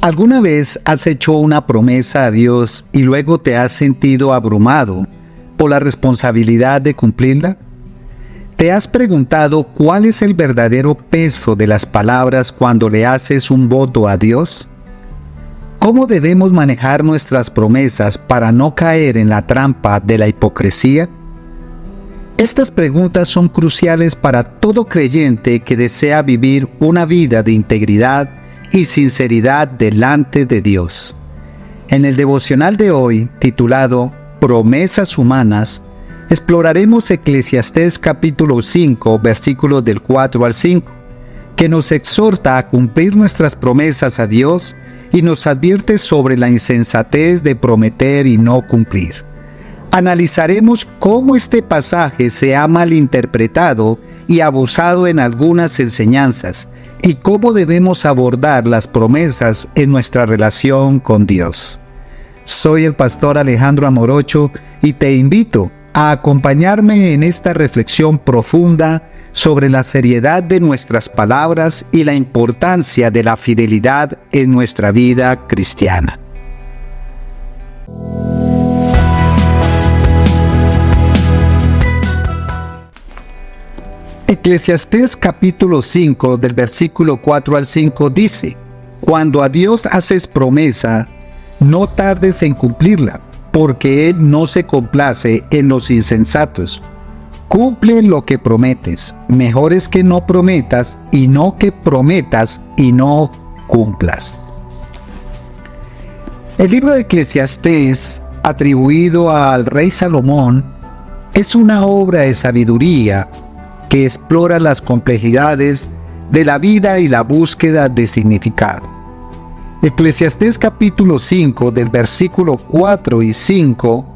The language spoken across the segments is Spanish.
¿Alguna vez has hecho una promesa a Dios y luego te has sentido abrumado por la responsabilidad de cumplirla? ¿Te has preguntado cuál es el verdadero peso de las palabras cuando le haces un voto a Dios? ¿Cómo debemos manejar nuestras promesas para no caer en la trampa de la hipocresía? Estas preguntas son cruciales para todo creyente que desea vivir una vida de integridad y sinceridad delante de Dios. En el devocional de hoy, titulado Promesas Humanas, exploraremos Eclesiastés capítulo 5, versículos del 4 al 5, que nos exhorta a cumplir nuestras promesas a Dios y nos advierte sobre la insensatez de prometer y no cumplir. Analizaremos cómo este pasaje se ha malinterpretado y abusado en algunas enseñanzas y cómo debemos abordar las promesas en nuestra relación con Dios. Soy el pastor Alejandro Amorocho y te invito a acompañarme en esta reflexión profunda sobre la seriedad de nuestras palabras y la importancia de la fidelidad en nuestra vida cristiana. Eclesiastés capítulo 5 del versículo 4 al 5 dice: Cuando a Dios haces promesa, no tardes en cumplirla, porque Él no se complace en los insensatos. Cumple lo que prometes. Mejor es que no prometas y no que prometas y no cumplas. El libro de Eclesiastés, atribuido al rey Salomón, es una obra de sabiduría que explora las complejidades de la vida y la búsqueda de significado. Eclesiastés capítulo 5 del versículo 4 y 5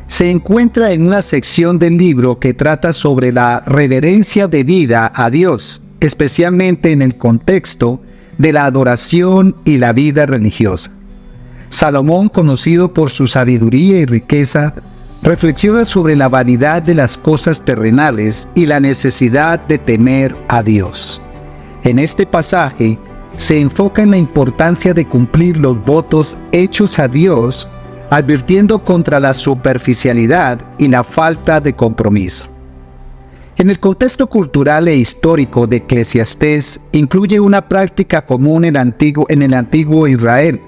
se encuentra en una sección del libro que trata sobre la reverencia debida a Dios, especialmente en el contexto de la adoración y la vida religiosa. Salomón, conocido por su sabiduría y riqueza, reflexiona sobre la vanidad de las cosas terrenales y la necesidad de temer a Dios. En este pasaje se enfoca en la importancia de cumplir los votos hechos a Dios, advirtiendo contra la superficialidad y la falta de compromiso. En el contexto cultural e histórico de Eclesiastés incluye una práctica común en el antiguo Israel,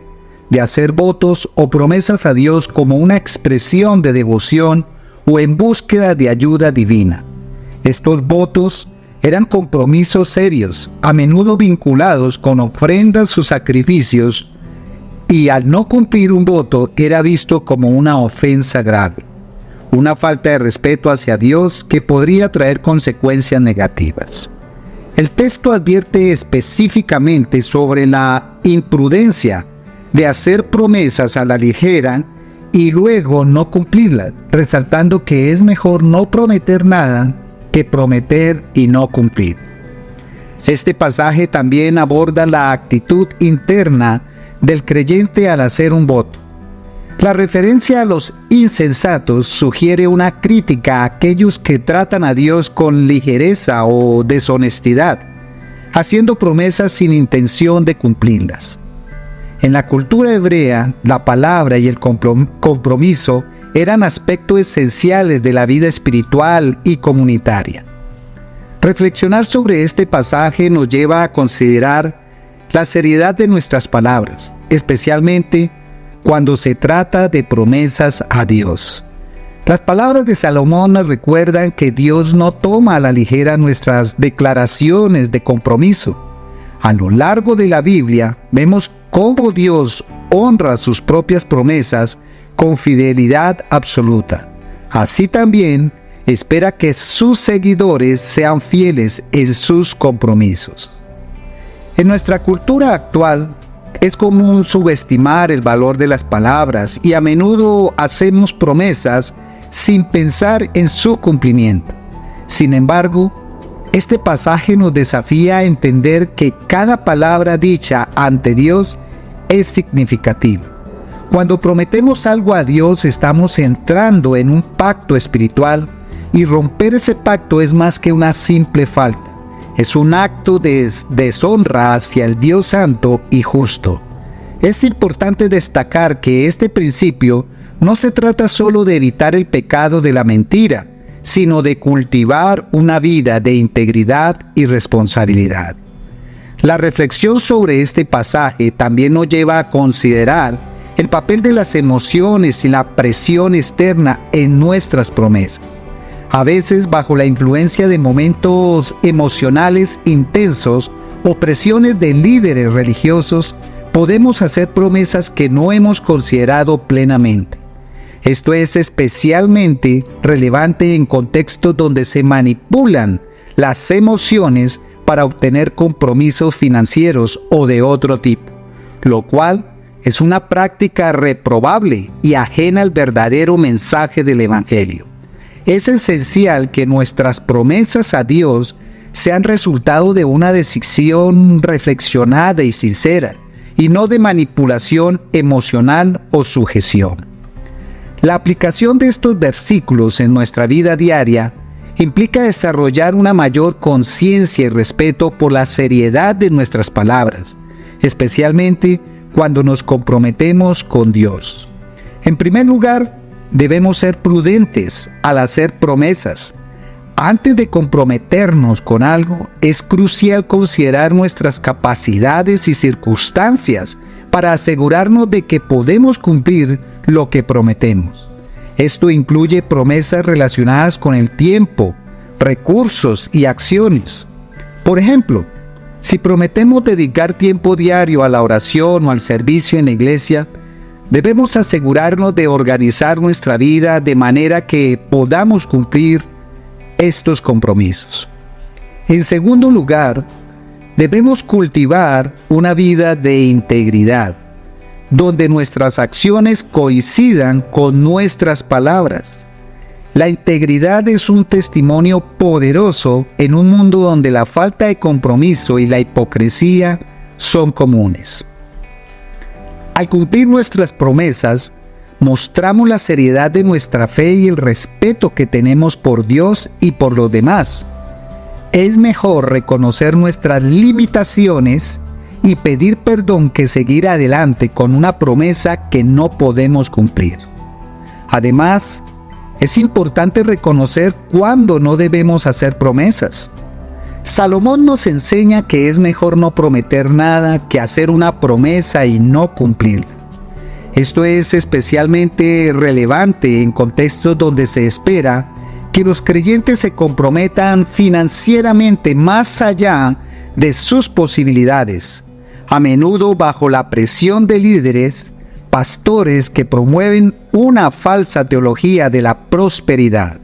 de hacer votos o promesas a Dios como una expresión de devoción o en búsqueda de ayuda divina. Estos votos eran compromisos serios, a menudo vinculados con ofrendas o sacrificios, y al no cumplir un voto era visto como una ofensa grave, una falta de respeto hacia Dios que podría traer consecuencias negativas. El texto advierte específicamente sobre la imprudencia de hacer promesas a la ligera y luego no cumplirlas, resaltando que es mejor no prometer nada que prometer y no cumplir. Este pasaje también aborda la actitud interna del creyente al hacer un voto. La referencia a los insensatos sugiere una crítica a aquellos que tratan a Dios con ligereza o deshonestidad, haciendo promesas sin intención de cumplirlas. En la cultura hebrea, la palabra y el compromiso eran aspectos esenciales de la vida espiritual y comunitaria. Reflexionar sobre este pasaje nos lleva a considerar la seriedad de nuestras palabras, especialmente cuando se trata de promesas a Dios. Las palabras de Salomón nos recuerdan que Dios no toma a la ligera nuestras declaraciones de compromiso. A lo largo de la Biblia vemos cómo Dios honra sus propias promesas con fidelidad absoluta. Así también espera que sus seguidores sean fieles en sus compromisos. En nuestra cultura actual es común subestimar el valor de las palabras y a menudo hacemos promesas sin pensar en su cumplimiento. Sin embargo, este pasaje nos desafía a entender que cada palabra dicha ante Dios es significativa. Cuando prometemos algo a Dios, estamos entrando en un pacto espiritual y romper ese pacto es más que una simple falta. Es un acto de deshonra hacia el Dios santo y justo. Es importante destacar que este principio no se trata solo de evitar el pecado de la mentira, sino de cultivar una vida de integridad y responsabilidad. La reflexión sobre este pasaje también nos lleva a considerar el papel de las emociones y la presión externa en nuestras promesas. A veces, bajo la influencia de momentos emocionales intensos o presiones de líderes religiosos, podemos hacer promesas que no hemos considerado plenamente. Esto es especialmente relevante en contextos donde se manipulan las emociones para obtener compromisos financieros o de otro tipo, lo cual es una práctica reprobable y ajena al verdadero mensaje del Evangelio. Es esencial que nuestras promesas a Dios sean resultado de una decisión reflexionada y sincera, y no de manipulación emocional o sujeción. La aplicación de estos versículos en nuestra vida diaria implica desarrollar una mayor conciencia y respeto por la seriedad de nuestras palabras, especialmente cuando nos comprometemos con Dios. En primer lugar, debemos ser prudentes al hacer promesas. Antes de comprometernos con algo, es crucial considerar nuestras capacidades y circunstancias para asegurarnos de que podemos cumplir lo que prometemos. Esto incluye promesas relacionadas con el tiempo, recursos y acciones. Por ejemplo, si prometemos dedicar tiempo diario a la oración o al servicio en la iglesia, debemos asegurarnos de organizar nuestra vida de manera que podamos cumplir estos compromisos. En segundo lugar, debemos cultivar una vida de integridad, donde nuestras acciones coincidan con nuestras palabras. La integridad es un testimonio poderoso en un mundo donde la falta de compromiso y la hipocresía son comunes. Al cumplir nuestras promesas, mostramos la seriedad de nuestra fe y el respeto que tenemos por Dios y por los demás. Es mejor reconocer nuestras limitaciones y pedir perdón que seguir adelante con una promesa que no podemos cumplir. Además, es importante reconocer cuándo no debemos hacer promesas. Salomón nos enseña que es mejor no prometer nada que hacer una promesa y no cumplirla. Esto es especialmente relevante en contextos donde se espera que los creyentes se comprometan financieramente más allá de sus posibilidades, a menudo bajo la presión de líderes, pastores que promueven una falsa teología de la prosperidad.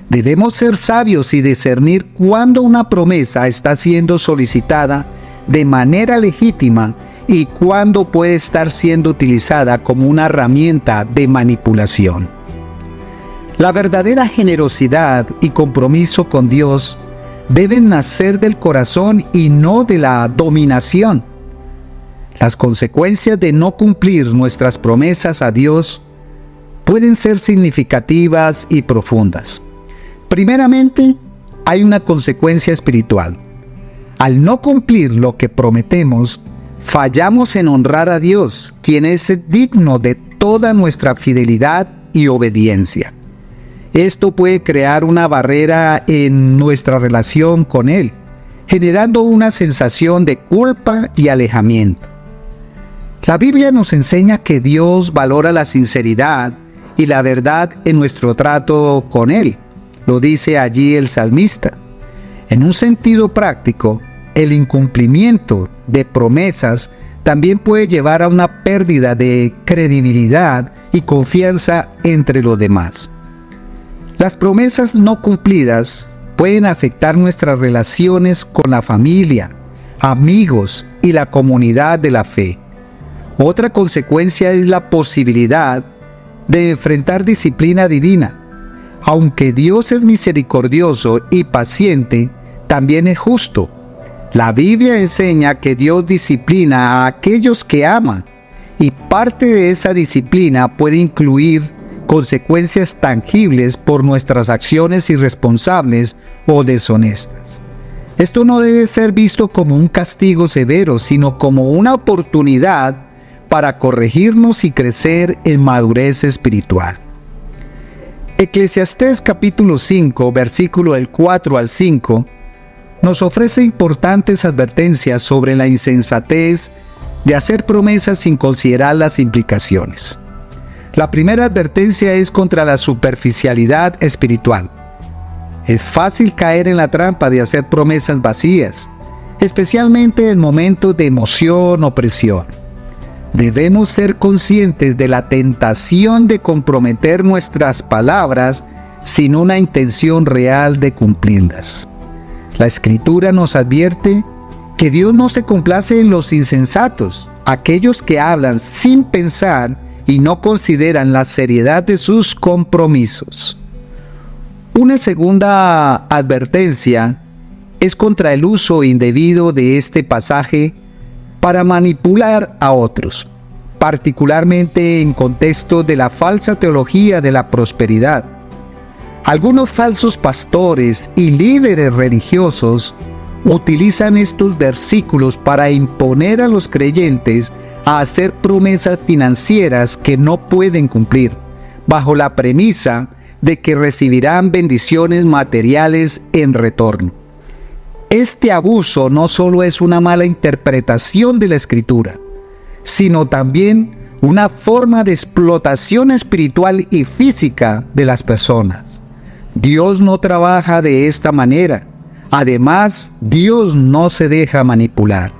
Debemos ser sabios y discernir cuándo una promesa está siendo solicitada de manera legítima y cuándo puede estar siendo utilizada como una herramienta de manipulación. La verdadera generosidad y compromiso con Dios deben nacer del corazón y no de la dominación. Las consecuencias de no cumplir nuestras promesas a Dios pueden ser significativas y profundas. Primeramente, hay una consecuencia espiritual. Al no cumplir lo que prometemos, fallamos en honrar a Dios, quien es digno de toda nuestra fidelidad y obediencia. Esto puede crear una barrera en nuestra relación con Él, generando una sensación de culpa y alejamiento. La Biblia nos enseña que Dios valora la sinceridad y la verdad en nuestro trato con Él. Lo dice allí el salmista. En un sentido práctico, el incumplimiento de promesas también puede llevar a una pérdida de credibilidad y confianza entre los demás. Las promesas no cumplidas pueden afectar nuestras relaciones con la familia, amigos y la comunidad de la fe. Otra consecuencia es la posibilidad de enfrentar disciplina divina. Aunque Dios es misericordioso y paciente, también es justo. La Biblia enseña que Dios disciplina a aquellos que aman, y parte de esa disciplina puede incluir consecuencias tangibles por nuestras acciones irresponsables o deshonestas. Esto no debe ser visto como un castigo severo, sino como una oportunidad para corregirnos y crecer en madurez espiritual. Eclesiastés capítulo 5, versículo del 4 al 5, nos ofrece importantes advertencias sobre la insensatez de hacer promesas sin considerar las implicaciones. La primera advertencia es contra la superficialidad espiritual. Es fácil caer en la trampa de hacer promesas vacías, especialmente en momentos de emoción o presión. Debemos ser conscientes de la tentación de comprometer nuestras palabras sin una intención real de cumplirlas. La Escritura nos advierte que Dios no se complace en los insensatos, aquellos que hablan sin pensar y no consideran la seriedad de sus compromisos. Una segunda advertencia es contra el uso indebido de este pasaje para manipular a otros, particularmente en contexto de la falsa teología de la prosperidad. Algunos falsos pastores y líderes religiosos utilizan estos versículos para imponer a los creyentes a hacer promesas financieras que no pueden cumplir, bajo la premisa de que recibirán bendiciones materiales en retorno. Este abuso no solo es una mala interpretación de la Escritura, sino también una forma de explotación espiritual y física de las personas. Dios no trabaja de esta manera. Además, Dios no se deja manipular.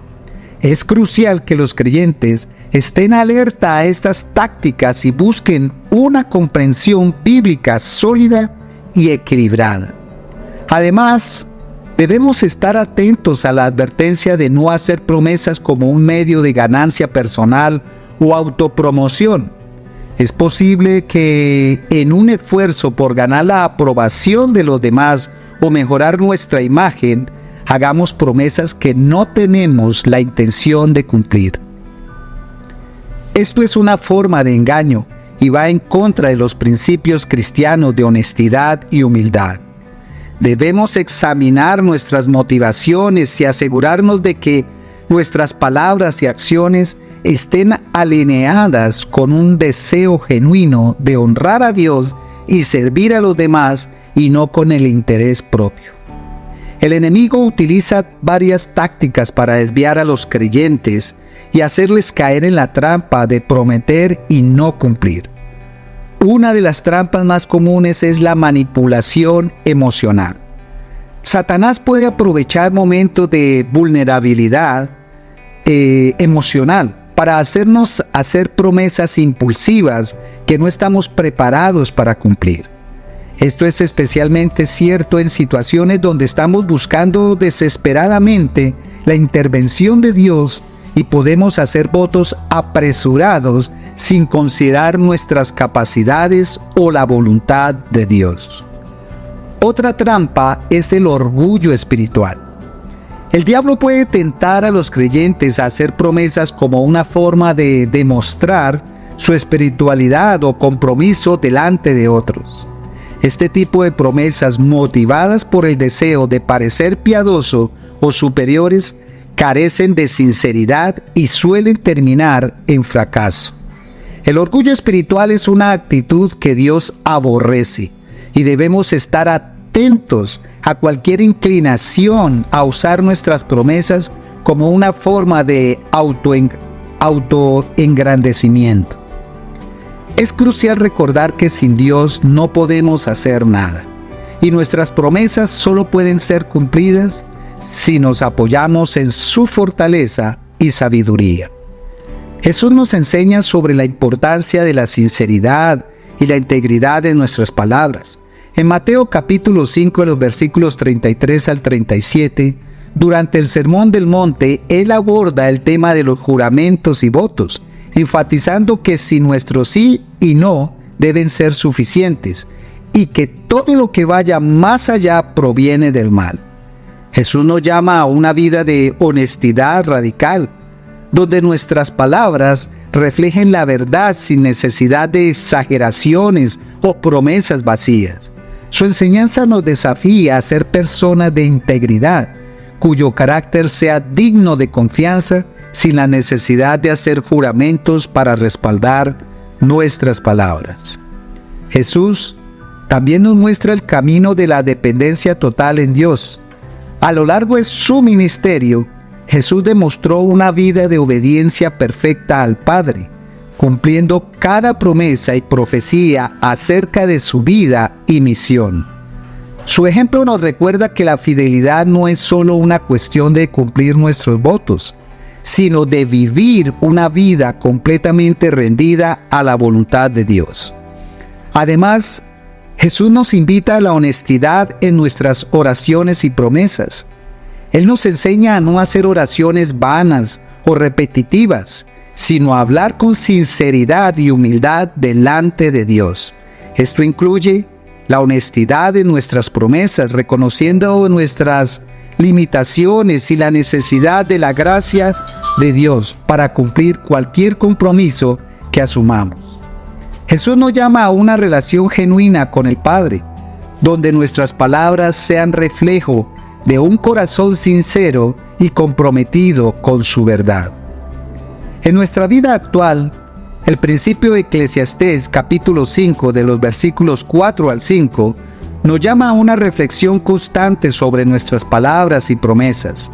Es crucial que los creyentes estén alerta a estas tácticas y busquen una comprensión bíblica sólida y equilibrada. Además, debemos estar atentos a la advertencia de no hacer promesas como un medio de ganancia personal o autopromoción. Es posible que en un esfuerzo por ganar la aprobación de los demás o mejorar nuestra imagen, hagamos promesas que no tenemos la intención de cumplir. Esto es una forma de engaño y va en contra de los principios cristianos de honestidad y humildad. Debemos examinar nuestras motivaciones y asegurarnos de que nuestras palabras y acciones estén alineadas con un deseo genuino de honrar a Dios y servir a los demás y no con el interés propio. El enemigo utiliza varias tácticas para desviar a los creyentes y hacerles caer en la trampa de prometer y no cumplir. Una de las trampas más comunes es la manipulación emocional. Satanás puede aprovechar momentos de vulnerabilidad emocional para hacernos hacer promesas impulsivas que no estamos preparados para cumplir. Esto es especialmente cierto en situaciones donde estamos buscando desesperadamente la intervención de Dios y podemos hacer votos apresurados sin considerar nuestras capacidades o la voluntad de Dios. Otra trampa es el orgullo espiritual. El diablo puede tentar a los creyentes a hacer promesas como una forma de demostrar su espiritualidad o compromiso delante de otros. Este tipo de promesas motivadas por el deseo de parecer piadoso o superiores carecen de sinceridad y suelen terminar en fracaso. El orgullo espiritual es una actitud que Dios aborrece y debemos estar atentos a cualquier inclinación a usar nuestras promesas como una forma de autoengrandecimiento. Es crucial recordar que sin Dios no podemos hacer nada y nuestras promesas solo pueden ser cumplidas si nos apoyamos en su fortaleza y sabiduría. Jesús nos enseña sobre la importancia de la sinceridad y la integridad de nuestras palabras. En Mateo capítulo 5, los versículos 33 al 37, durante el Sermón del Monte, Él aborda el tema de los juramentos y votos, enfatizando que si nuestro sí y no deben ser suficientes y que todo lo que vaya más allá proviene del mal. Jesús nos llama a una vida de honestidad radical, donde nuestras palabras reflejen la verdad sin necesidad de exageraciones o promesas vacías. Su enseñanza nos desafía a ser personas de integridad, cuyo carácter sea digno de confianza sin la necesidad de hacer juramentos para respaldar nuestras palabras. Jesús también nos muestra el camino de la dependencia total en Dios. A lo largo de su ministerio, Jesús demostró una vida de obediencia perfecta al Padre, cumpliendo cada promesa y profecía acerca de su vida y misión. Su ejemplo nos recuerda que la fidelidad no es solo una cuestión de cumplir nuestros votos, sino de vivir una vida completamente rendida a la voluntad de Dios. Además, Jesús nos invita a la honestidad en nuestras oraciones y promesas. Él nos enseña a no hacer oraciones vanas o repetitivas, sino a hablar con sinceridad y humildad delante de Dios. Esto incluye la honestidad en nuestras promesas, reconociendo nuestras limitaciones y la necesidad de la gracia de Dios para cumplir cualquier compromiso que asumamos. Jesús nos llama a una relación genuina con el Padre, donde nuestras palabras sean reflejo de un corazón sincero y comprometido con su verdad. En nuestra vida actual, el principio de Eclesiastés capítulo 5 de los versículos 4 al 5 nos llama a una reflexión constante sobre nuestras palabras y promesas.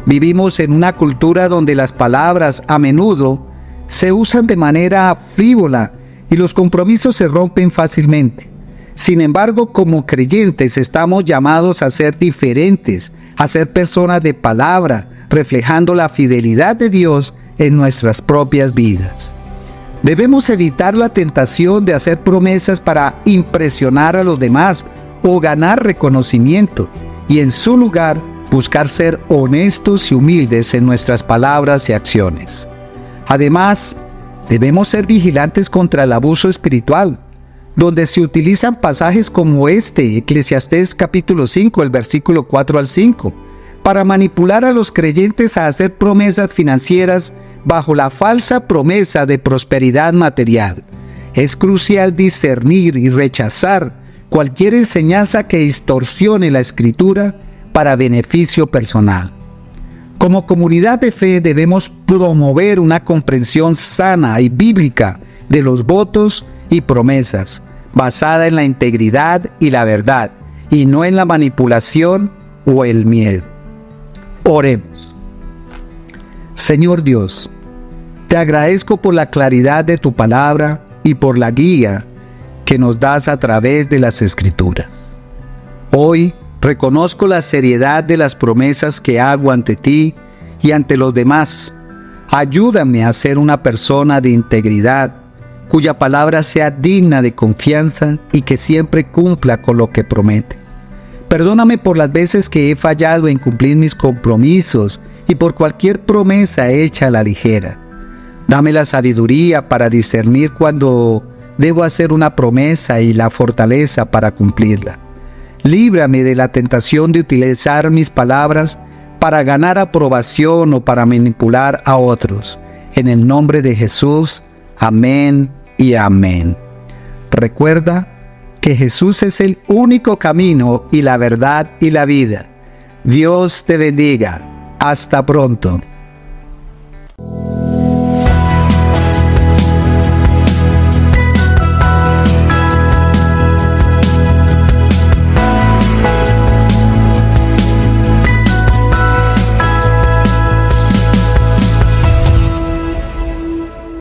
Vivimos en una cultura donde las palabras a menudo se usan de manera frívola y los compromisos se rompen fácilmente. Sin embargo, como creyentes estamos llamados a ser diferentes, a ser personas de palabra, reflejando la fidelidad de Dios en nuestras propias vidas. Debemos evitar la tentación de hacer promesas para impresionar a los demás o ganar reconocimiento, y en su lugar buscar ser honestos y humildes en nuestras palabras y acciones. Además, debemos ser vigilantes contra el abuso espiritual, donde se utilizan pasajes como Eclesiastés capítulo 5, el versículo 4 al 5, para manipular a los creyentes a hacer promesas financieras bajo la falsa promesa de prosperidad material. Es crucial discernir y rechazar cualquier enseñanza que distorsione la Escritura para beneficio personal. Como comunidad de fe debemos promover una comprensión sana y bíblica de los votos y promesas, basada en la integridad y la verdad, y no en la manipulación o el miedo. Oremos. Señor Dios, te agradezco por la claridad de tu palabra y por la guía que nos das a través de las Escrituras. Hoy reconozco la seriedad de las promesas que hago ante ti y ante los demás. Ayúdame a ser una persona de integridad, cuya palabra sea digna de confianza y que siempre cumpla con lo que promete. Perdóname por las veces que he fallado en cumplir mis compromisos y por cualquier promesa hecha a la ligera. Dame la sabiduría para discernir cuando debo hacer una promesa y la fortaleza para cumplirla. Líbrame de la tentación de utilizar mis palabras para ganar aprobación o para manipular a otros. En el nombre de Jesús, amén y amén. Recuerda que Jesús es el único camino y la verdad y la vida. Dios te bendiga. Hasta pronto.